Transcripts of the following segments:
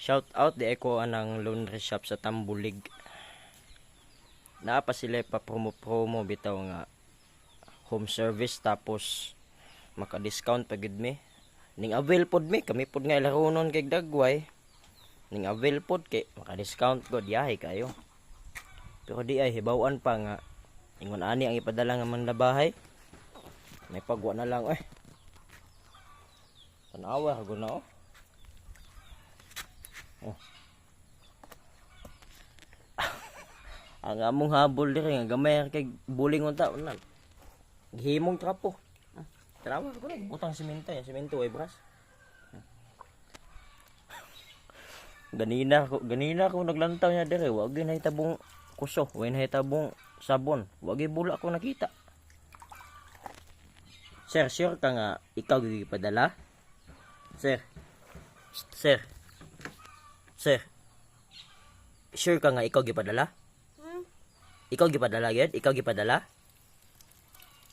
Shout out di ako anang laundry shop sa Tambulig. Naa pa sila pa promo bitaw nga home service tapos maka-discount pa gid mi. Ning avail pod mi kami pod nga ilarunon kay dagway. Ning avail pod kay maka-discount ko diay kayo. Pero di ay hibaw-an pa nga ingon ani ang ipadala nga man labahay. May pagwa na lang Tanawa ko na ang among habol diri nga gamay kay buling unta unan. Gihimong trapo. Trawa ko na butang semento ay bras. Ganina ko naglantaw niya diri, wag gyud nahitabong kuso, wag nahitabong sabon, wag gyud bula ko nakita. Sir, sure ka nga ikaw gyud padala? Sir. Sure ka nga ikaw gipadala? Ikaw gipadala gyud? Ikaw gipadala?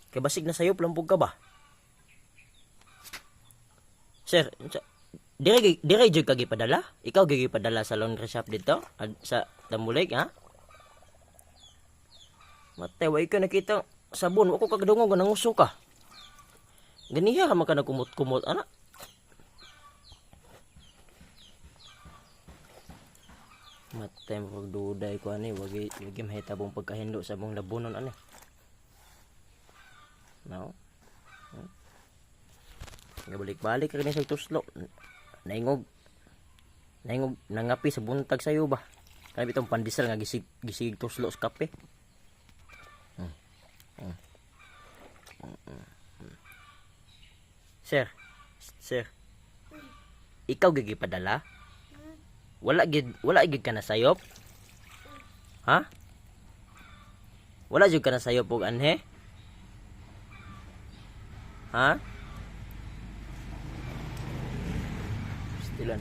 Kay basig na sayop lampog ka ba? Sir, dire jud ka gipadala? Ikaw gipadala sa laundry shop dito sa Tambulig, ha? Matay way ka nakita sabon, wa ko kagdungog nanguso ka. Ganiha ka man ka nagkumot-kumot ana. Matay mo pagduday ko ani, wag mahitabong pagkahindo sa mong labunon ani. No? Balik-balik rin sa tuslo. Naingog nangapi sa buntag sayo ba? Kaya bitong pandesal nga gisig tuslo sa kape. Sir. Ikaw gigipadala? Wala gid ka na sayop? Ha? Wala jud ka na sayop og anhe? Ha? Stilan.